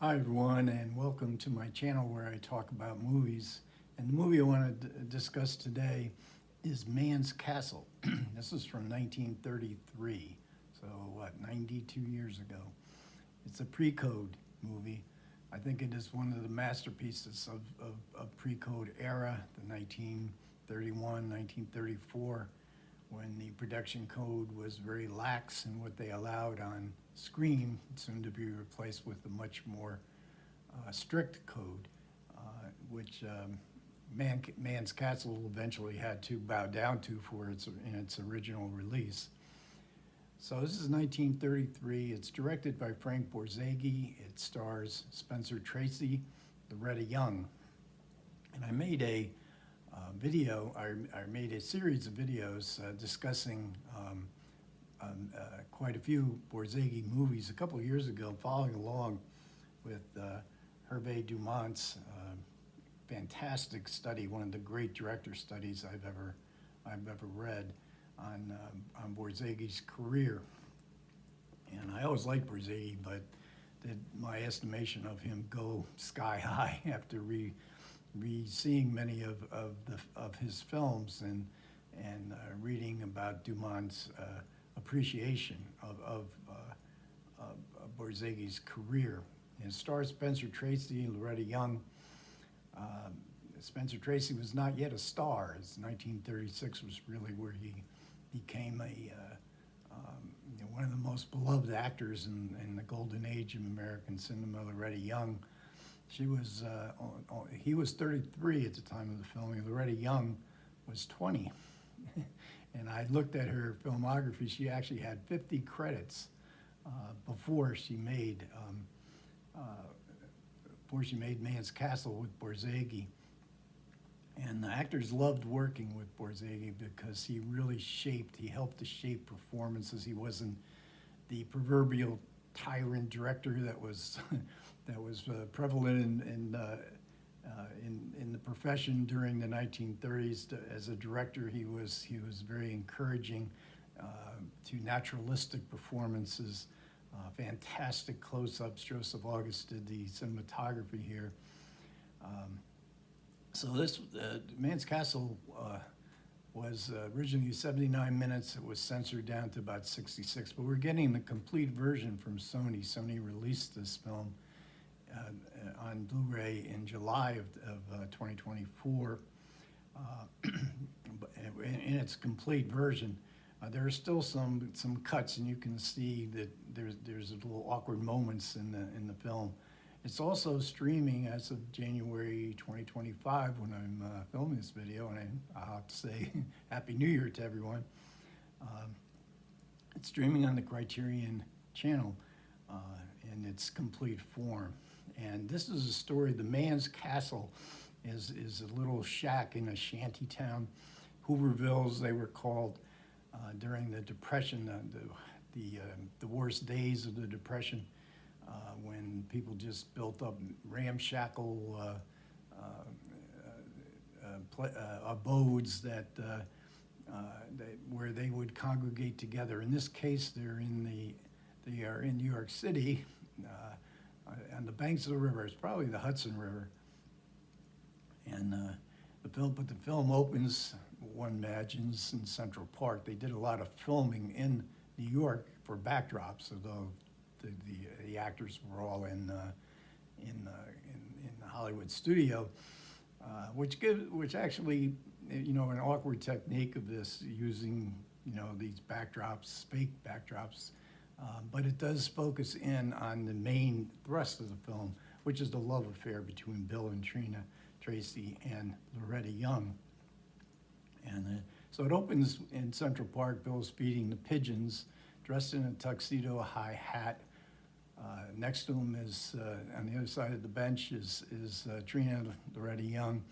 Hi everyone, and welcome to my channel where I talk about movies. And the movie I want to discuss today is Man's Castle. This is from 1933, so 92 years ago. It's a pre-code movie. I think it is one of the masterpieces of pre-code era, the 1931, 1934, when the production code was very lax in what they allowed on screen, soon to be replaced with a much more strict code, which Man's Castle eventually had to bow down to for in its original release. So this is 1933. It's directed by Frank Borzage. It stars Spencer Tracy, Loretta Young. And I made a I made a series of videos discussing quite a few Borzage movies a couple of years ago, following along with Hervé Dumont's fantastic study, one of the great director studies I've ever read on Borzage's career. And I always liked Borzage, but did my estimation of him go sky high after seeing many of his films and reading about Dumont's appreciation of Borzage's career. And it stars Spencer Tracy and Loretta Young. Spencer Tracy was not yet a star, as 1936 was really where he became one of the most beloved actors in the golden age of American cinema. Loretta Young, he was 33 at the time of the filming. Loretta Young was 20. And I looked at her filmography. She actually had 50 credits before she made Man's Castle with Borzage. And the actors loved working with Borzage because he helped to shape performances. He wasn't the proverbial tyrant director that was prevalent in the profession during the 1930s. As a director, he was very encouraging to naturalistic performances, fantastic close-ups. Joseph August did the cinematography here. So this Man's Castle was originally 79 minutes. It was censored down to about 66, but we're getting the complete version from Sony. Sony released this film on Blu-ray in July of 2024. In its complete version, there are still some cuts, and you can see that there's little awkward moments in the film. It's also streaming as of January 2025 when I'm filming this video, and I'll have to say Happy New Year to everyone. It's streaming on the Criterion channel in its complete form. And this is a story. The Man's Castle is a little shack in a shanty town. Hoovervilles, they were called during the Depression, the worst days of the Depression, when people just built up ramshackle abodes where they would congregate together. In this case, they are in New York City, on the banks of the river. It's probably the Hudson River. And the film opens, one imagines, in Central Park. They did a lot of filming in New York for backdrops, although the actors were all in the Hollywood studio, which actually, an awkward technique of this, using these backdrops, fake backdrops. But it does focus in on the main thrust of the film, which is the love affair between Bill and Trina Tracy and Loretta Young. And so it opens in Central Park. Bill's feeding the pigeons, dressed in a tuxedo, a high hat. Next to him is, on the other side of the bench, is Trina, Loretta Young,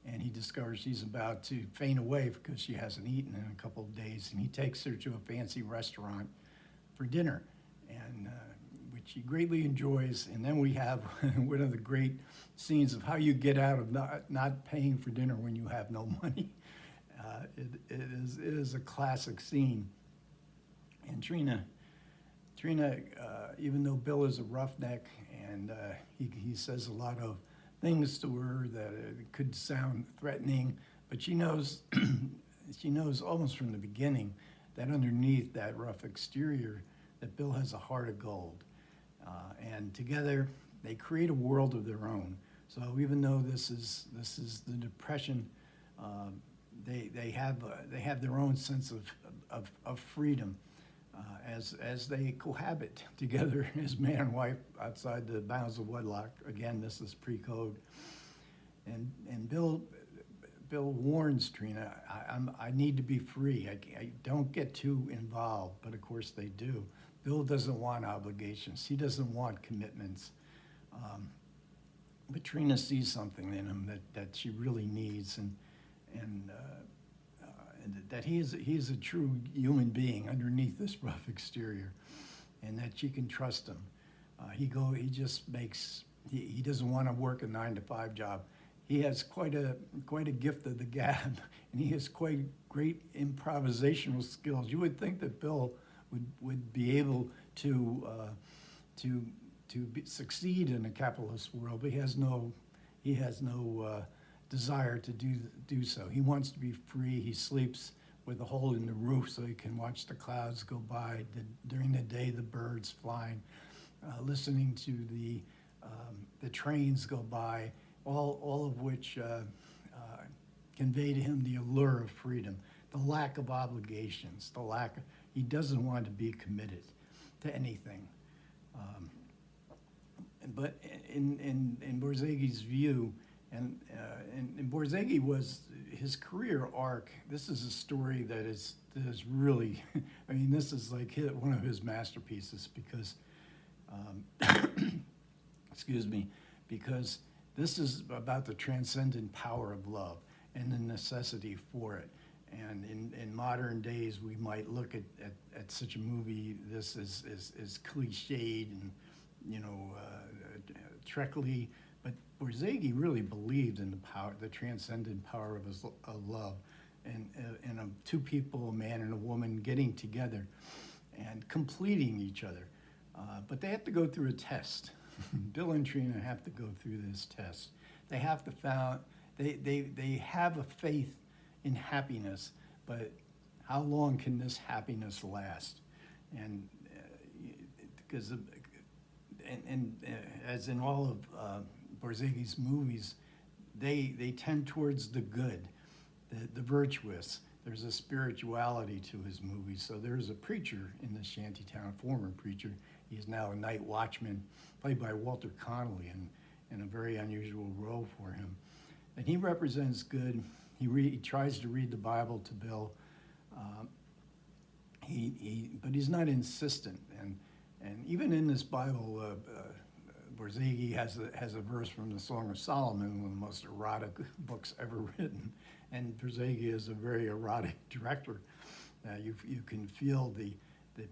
and he discovers she's about to faint away because she hasn't eaten in a couple of days, and he takes her to a fancy restaurant for dinner, and which he greatly enjoys. And then we have one of the great scenes of how you get out of not paying for dinner when you have no money. It is a classic scene. And Trina Trina, even though Bill is a roughneck and he says a lot of things to her that could sound threatening, but she knows she knows almost from the beginning that underneath that rough exterior that Bill has a heart of gold. And together they create a world of their own. So even though this is the Depression, they have their own sense of freedom as they cohabit together as man and wife outside the bounds of wedlock. Again, this is pre-code, and Bill warns Trina, I need to be free. I don't get too involved, but of course they do. Bill doesn't want obligations. He doesn't want commitments. But Trina sees something in him that she really needs, and that he is a true human being underneath this rough exterior, and that she can trust him. He doesn't want to work a 9-to-5 job. He has quite a gift of the gab, and he has quite great improvisational skills. You would think that Bill would be able to succeed in a capitalist world, but he has no desire to do so. He wants to be free. He sleeps with a hole in the roof so he can watch the clouds go by. During the day, the birds flying, listening to the trains go by, all of which convey to him the allure of freedom, the lack of obligations, he doesn't want to be committed to anything. But in Borzage's view, and Borzage was his career arc. This is a story that is really, I mean, this is like one of his masterpieces because, excuse me, because this is about the transcendent power of love and the necessity for it. And in modern days, we might look at such a movie, this is cliched and, Treacly, but Borzage really believed in the transcendent power of love, and two people, a man and a woman, getting together and completing each other. But they have to go through a test. Bill and Trina have to go through this test. They have to they have a faith in happiness, but how long can this happiness last? And because as in all of Borzage's movies, they tend towards the good, the virtuous. There's a spirituality to his movies. So there's a preacher in the shantytown, a former preacher. He is now a night watchman, played by Walter Connolly, in a very unusual role for him. And he represents good. He tries to read the Bible to Bill. But he's not insistent. And even in this Bible, Borzage has a verse from the Song of Solomon, one of the most erotic books ever written. And Borzage is a very erotic director. You can feel the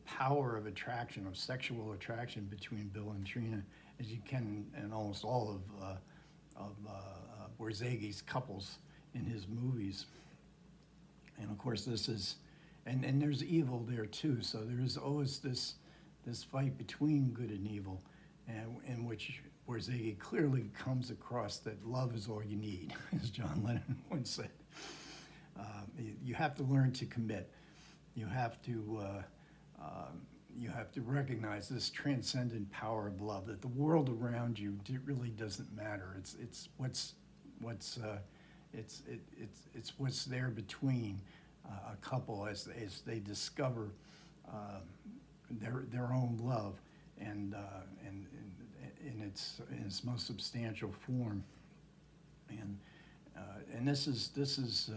power of attraction, of sexual attraction between Bill and Trina, as you can in almost all of Borzage's couples in his movies. And of course, this is, and there's evil there too. So there's always this fight between good and evil, and in which Borzage clearly comes across that love is all you need, as John Lennon once said. You have to learn to commit. You have to recognize this transcendent power of love. That the world around you really doesn't matter. It's what's there between a couple as they discover their own love and in its most substantial form. And this is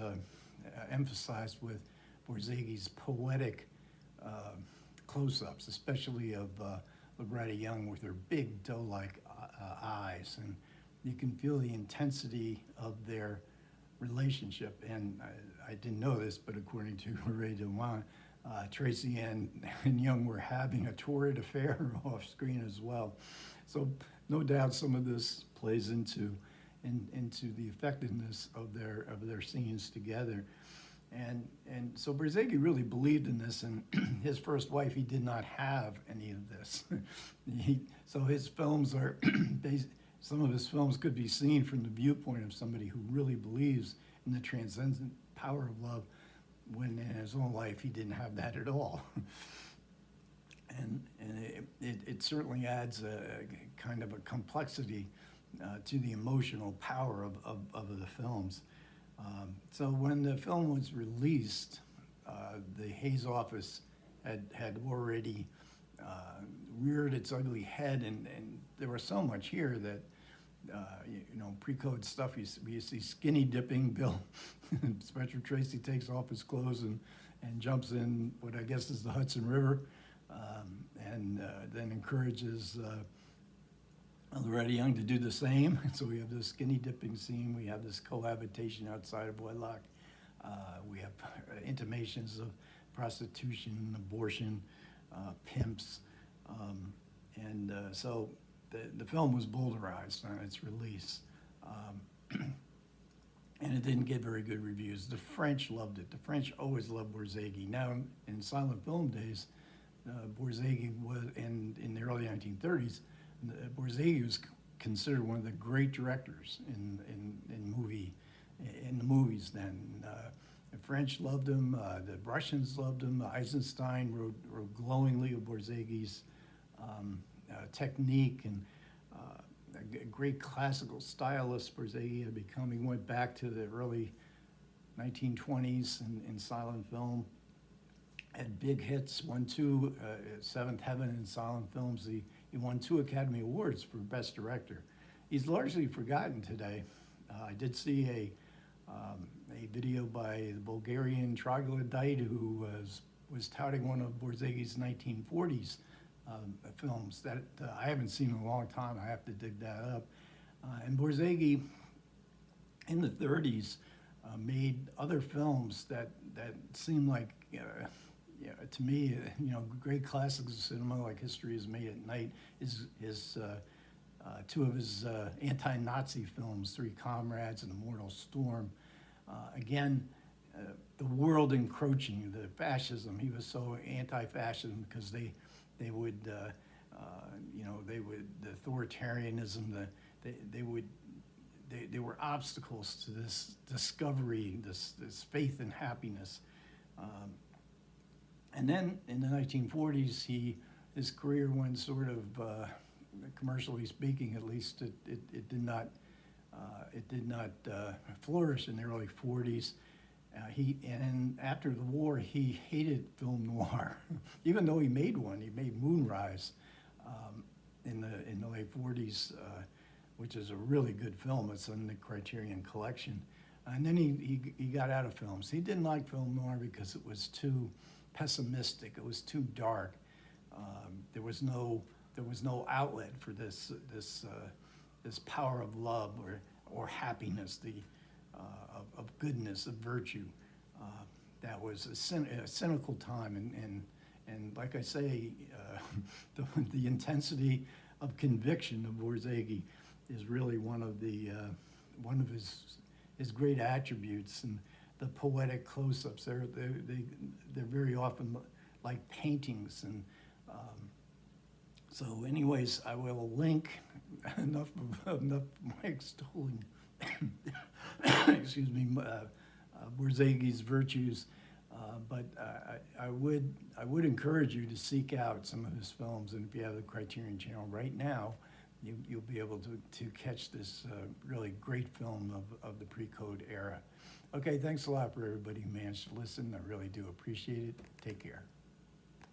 emphasized with Borzage's poetic close-ups, especially of Loretta Young with her big doe-like eyes, and you can feel the intensity of their relationship. And I didn't know this, but according to Loretta Young, Tracy and Young were having a torrid affair off screen as well. So no doubt some of this plays into the effectiveness of their scenes together. And so Borzage really believed in this, and his first wife, he did not have any of this. So his films are, some of his films could be seen from the viewpoint of somebody who really believes in the transcendent power of love, when in his own life he didn't have that at all. And it certainly adds a kind of a complexity to the emotional power of the films. So when the film was released, the Hayes office had already reared its ugly head, and there was so much here that, pre-code stuff, you see skinny dipping Bill. Inspector Tracy takes off his clothes and jumps in what I guess is the Hudson River, and then encourages Loretta Young to do the same. So we have this skinny dipping scene, we have this cohabitation outside of wedlock, we have intimations of prostitution, abortion, pimps, so the film was bowdlerized on its release, and it didn't get very good reviews. The French loved it. The French always loved Borzage. Now, in silent film days, Borzage was, in the early 1930s, Borzage was considered one of the great directors in the movies then. The French loved him, the Russians loved him. Eisenstein wrote glowingly of Borzage's technique, and a great classical stylist Borzage had become. He went back to the early 1920s in silent film, had big hits, won two, Seventh Heaven in silent films. He won 2 Academy Awards for Best Director. He's largely forgotten today. I did see a video by the Vulgarian Trolodyte, who was touting one of Borzage's 1940s films that I haven't seen in a long time. I have to dig that up. And Borzage, in the 30s, made other films that seemed like, to me, great classics of cinema, like History is Made at Night. His 2 of his anti-Nazi films, Three Comrades and Immortal Storm. Again, the world encroaching, the fascism. He was so anti-fascism because they would, the authoritarianism, they were obstacles to this discovery, this faith and happiness. And then in the 1940s, his career went sort of, commercially speaking, at least, it did not flourish in the early 40s. And after the war, he hated film noir, even though he made one. He made Moonrise in the late 40s, which is a really good film. It's in the Criterion Collection. And then he got out of films. He didn't like film noir because it was too pessimistic. It was too dark. There was no outlet for this power of love or happiness, of goodness, of virtue. That was a cynical time, and like I say, the intensity of conviction of Borzage is really one of his great attributes, and the poetic close-ups. They're very often like paintings, and so anyways, I will link enough my extolling excuse me, Borzage's virtues, but I would encourage you to seek out some of his films, and if you have the Criterion Channel right now, you'll be able to catch this really great film of the pre-code era. Okay, thanks a lot for everybody who managed to listen. I really do appreciate it. Take care.